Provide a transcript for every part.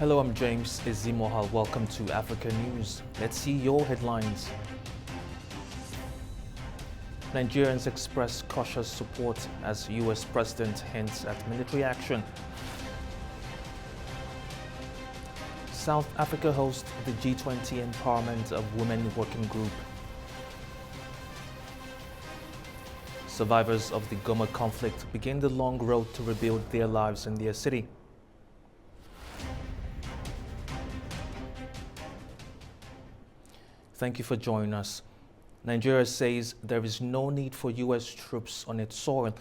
Hello, I'm James Izimohal. Welcome to Africa News. Let's see your headlines. Nigerians express cautious support as U.S. President hints at military action. South Africa hosts the G20 Empowerment of Women Working Group. Survivors of the Goma conflict begin the long road to rebuild their lives in their city. Thank you for joining us. Nigeria says there is no need for U.S. troops on its soil.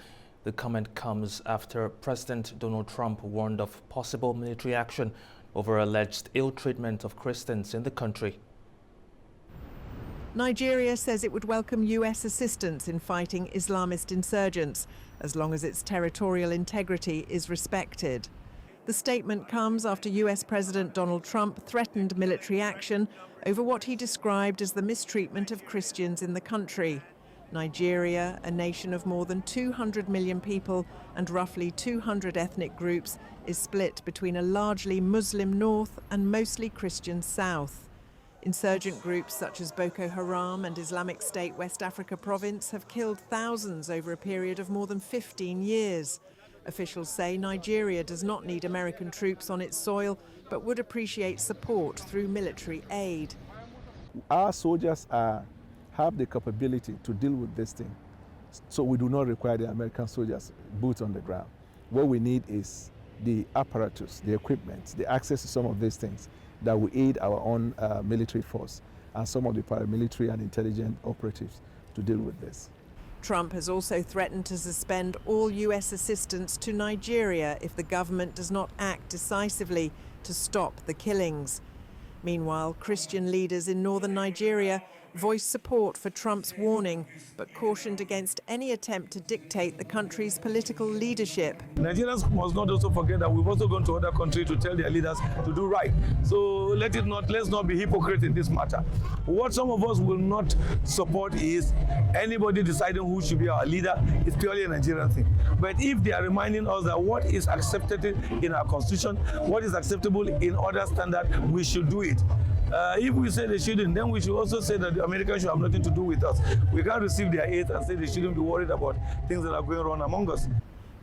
The comment comes after President Donald Trump warned of possible military action over alleged ill treatment of Christians in the country. Nigeria says it would welcome U.S. assistance in fighting Islamist insurgents, as long as its territorial integrity is respected. The statement comes after U.S. President Donald Trump threatened military action over what he described as the mistreatment of Christians in the country. Nigeria, a nation of more than 200 million people and roughly 200 ethnic groups, is split between a largely Muslim north and mostly Christian south. Insurgent groups such as Boko Haram and Islamic State West Africa Province have killed thousands over a period of more than 15 years. Officials say Nigeria does not need American troops on its soil, but would appreciate support through military aid. Our soldiers have the capability to deal with this thing, so we do not require the American soldiers' boots on the ground. What we need is the apparatus, the equipment, the access to some of these things that will aid our own military force and some of the paramilitary and intelligence operatives to deal with this. Trump has also threatened to suspend all U.S. assistance to Nigeria if the government does not act decisively to stop the killings. Meanwhile, Christian leaders in northern Nigeria voiced support for Trump's warning, but cautioned against any attempt to dictate the country's political leadership. Nigerians must not also forget that we've also gone to other countries to tell their leaders to do right. So let's not be hypocrite in this matter. What some of us will not support is anybody deciding who should be our leader. It's purely a Nigerian thing. But if they are reminding us that what is accepted in our constitution, what is acceptable in other standards, we should do it. If we say they shouldn't, then we should also say that the Americans should have nothing to do with us. We can't receive their aid and say they shouldn't be worried about things that are going on among us.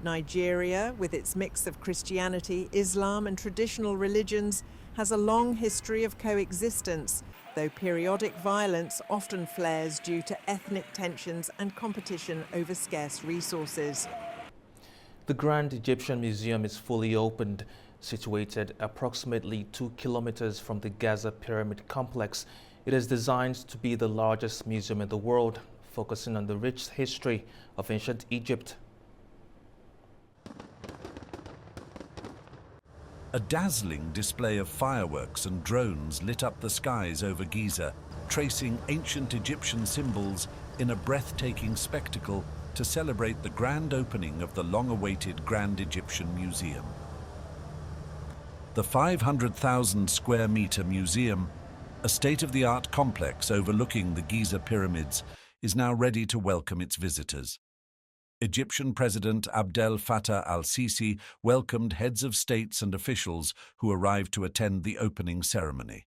Nigeria, with its mix of Christianity, Islam and traditional religions, has a long history of coexistence, though periodic violence often flares due to ethnic tensions and competition over scarce resources. The Grand Egyptian Museum is fully opened. Situated approximately 2 kilometers from the Giza Pyramid Complex, it is designed to be the largest museum in the world, focusing on the rich history of ancient Egypt. A dazzling display of fireworks and drones lit up the skies over Giza, tracing ancient Egyptian symbols in a breathtaking spectacle to celebrate the grand opening of the long-awaited Grand Egyptian Museum. The 500,000 square meter museum, a state-of-the-art complex overlooking the Giza pyramids, is now ready to welcome its visitors. Egyptian President Abdel Fattah al-Sisi welcomed heads of states and officials who arrived to attend the opening ceremony.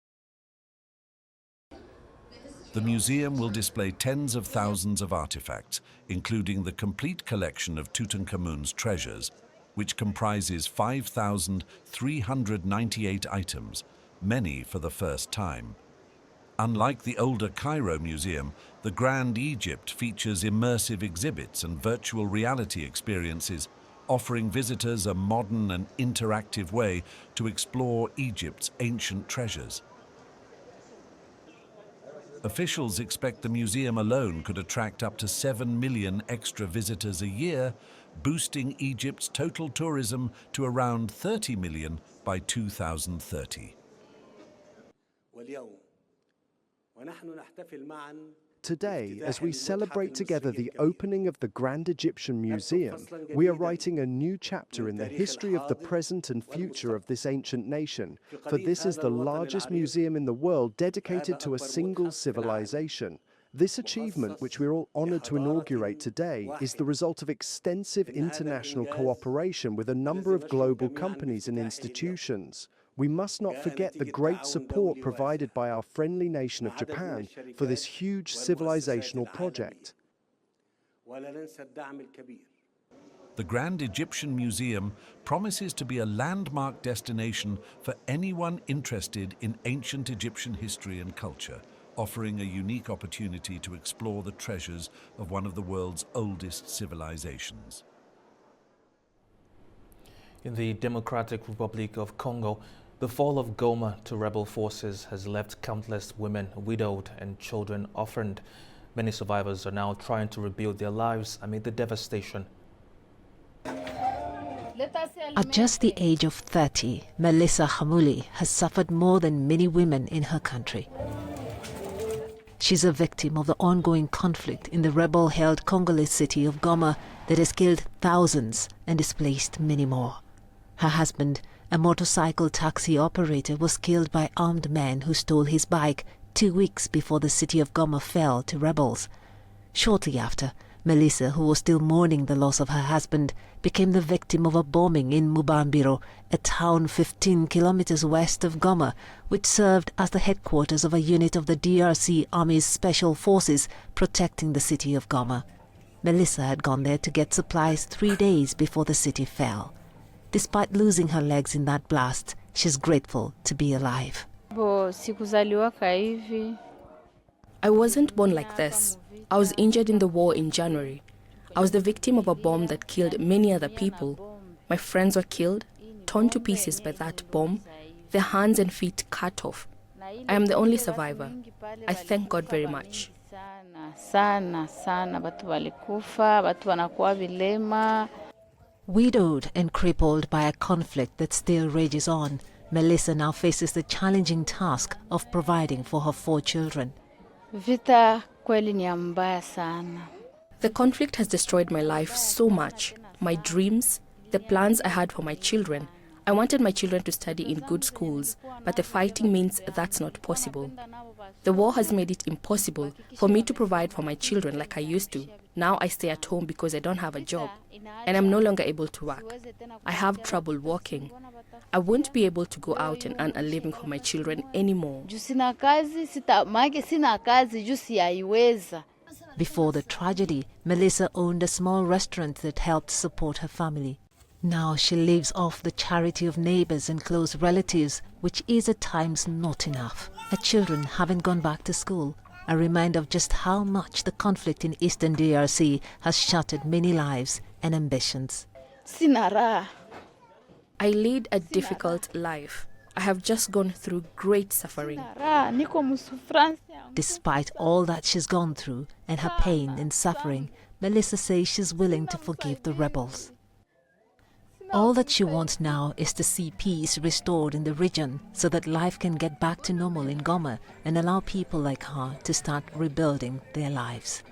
The museum will display tens of thousands of artifacts, including the complete collection of Tutankhamun's treasures, which comprises 5,398 items, many for the first time. Unlike the older Cairo Museum, the Grand Egypt features immersive exhibits and virtual reality experiences, offering visitors a modern and interactive way to explore Egypt's ancient treasures. Officials expect the museum alone could attract up to 7 million extra visitors a year, boosting Egypt's total tourism to around 30 million by 2030. Today, as we celebrate together the opening of the Grand Egyptian Museum, we are writing a new chapter in the history of the present and future of this ancient nation, for this is the largest museum in the world dedicated to a single civilization. This achievement, which we're all honored to inaugurate today, is the result of extensive international cooperation with a number of global companies and institutions. We must not forget the great support provided by our friendly nation of Japan for this huge civilizational project. The Grand Egyptian Museum promises to be a landmark destination for anyone interested in ancient Egyptian history and culture, offering a unique opportunity to explore the treasures of one of the world's oldest civilizations. In the Democratic Republic of Congo, the fall of Goma to rebel forces has left countless women widowed and children orphaned. Many survivors are now trying to rebuild their lives amid the devastation. At just the age of 30, Melissa Hamuli has suffered more than many women in her country. She's a victim of the ongoing conflict in the rebel-held Congolese city of Goma that has killed thousands and displaced many more. Her husband, a motorcycle taxi operator, was killed by armed men who stole his bike 2 weeks before the city of Goma fell to rebels. Shortly after, Melissa, who was still mourning the loss of her husband, became the victim of a bombing in Mubambiro, a town 15 kilometers west of Goma, which served as the headquarters of a unit of the DRC Army's Special Forces protecting the city of Goma. Melissa had gone there to get supplies 3 days before the city fell. Despite losing her legs in that blast, she's grateful to be alive. I wasn't born like this. I was injured in the war in January. I was the victim of a bomb that killed many other people. My friends were killed, torn to pieces by that bomb, their hands and feet cut off. I am the only survivor. I thank God very much. Widowed and crippled by a conflict that still rages on, Melissa now faces the challenging task of providing for her 4 children. The conflict has destroyed my life so much, my dreams, the plans I had for my children. I wanted my children to study in good schools, but the fighting means that's not possible. The war has made it impossible for me to provide for my children like I used to. Now I stay at home because I don't have a job, and I'm no longer able to work. I have trouble walking. I won't be able to go out and earn a living for my children anymore. Before the tragedy, Melissa owned a small restaurant that helped support her family. Now she lives off the charity of neighbors and close relatives, which is at times not enough. Her children haven't gone back to school, a reminder of just how much the conflict in Eastern DRC has shattered many lives and ambitions. I lead a difficult life. I have just gone through great suffering. Despite all that she's gone through and her pain and suffering, Melissa says she's willing to forgive the rebels. All that she wants now is to see peace restored in the region so that life can get back to normal in Goma and allow people like her to start rebuilding their lives.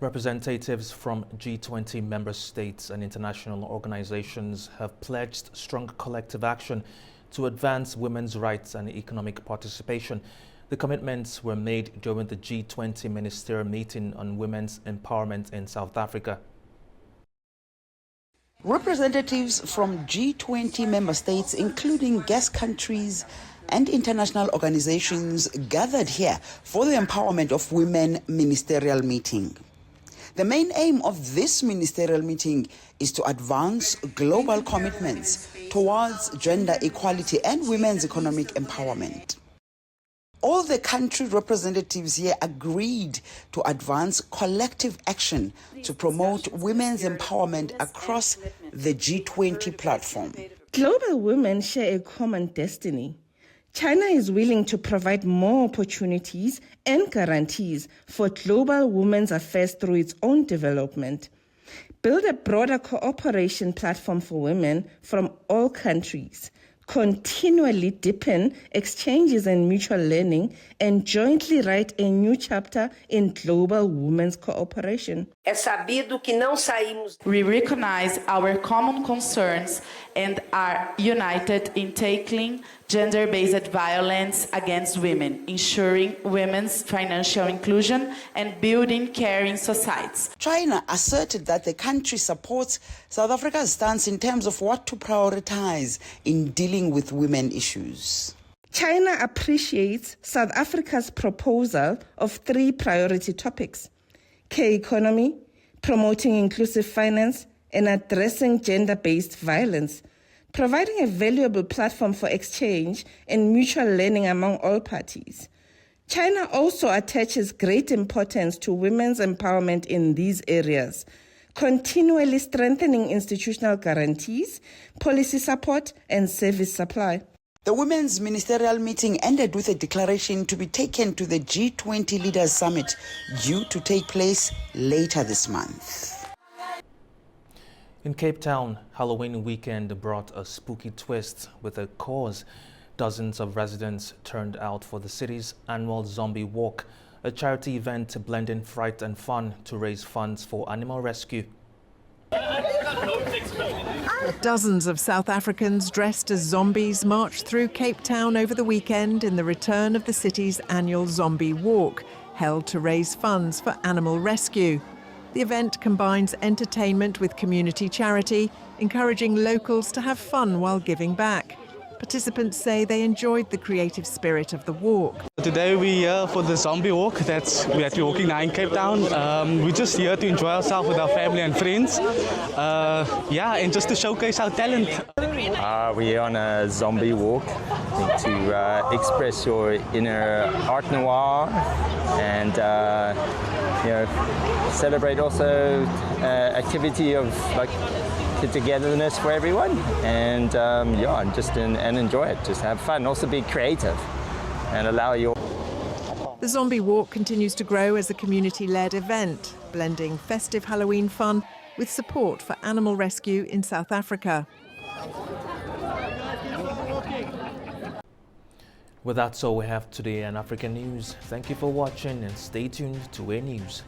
Representatives from G20 member states and international organizations have pledged strong collective action to advance women's rights and economic participation. The commitments were made during the G20 ministerial meeting on women's empowerment in South Africa. Representatives from G20 member states, including guest countries and international organizations, gathered here for the Empowerment of Women ministerial meeting. The main aim of this ministerial meeting is to advance global commitments towards gender equality and women's economic empowerment. All the country representatives here agreed to advance collective action to promote women's empowerment across the G20 platform. Global women share a common destiny. China is willing to provide more opportunities and guarantees for global women's affairs through its own development. Build a broader cooperation platform for women from all countries. continually deepen exchanges and mutual learning, and jointly write a new chapter in global women's cooperation. We recognize our common concerns and are united in tackling gender-based violence against women, ensuring women's financial inclusion, and building caring societies. China asserted that the country supports South Africa's stance in terms of what to prioritize in dealing with women issues. China appreciates South Africa's proposal of 3 priority topics: K-economy, promoting inclusive finance, and addressing gender-based violence, providing a valuable platform for exchange and mutual learning among all parties. China also attaches great importance to women's empowerment in these areas, continually strengthening institutional guarantees, policy support, and service supply. The Women's Ministerial Meeting ended with a declaration to be taken to the G20 Leaders Summit, due to take place later this month. In Cape Town, Halloween weekend brought a spooky twist with a cause. Dozens of residents turned out for the city's annual Zombie Walk, a charity event blending fright and fun to raise funds for animal rescue. Dozens of South Africans dressed as zombies marched through Cape Town over the weekend in the return of the city's annual Zombie Walk, held to raise funds for animal rescue. The event combines entertainment with community charity, encouraging locals to have fun while giving back. Participants say they enjoyed the creative spirit of the walk. Today we're here for the Zombie Walk. We're actually walking now in Cape Town. We're just here to enjoy ourselves with our family and friends. And just to showcase our talent. We're here on a zombie walk to express your inner art noir and celebrate also activity of like togetherness for everyone, and and enjoy it. Just have fun, also be creative and allow your... The Zombie Walk continues to grow as a community-led event, blending festive Halloween fun with support for animal rescue in South Africa. Well, that's all we have today in African News. Thank you for watching and stay tuned to A News.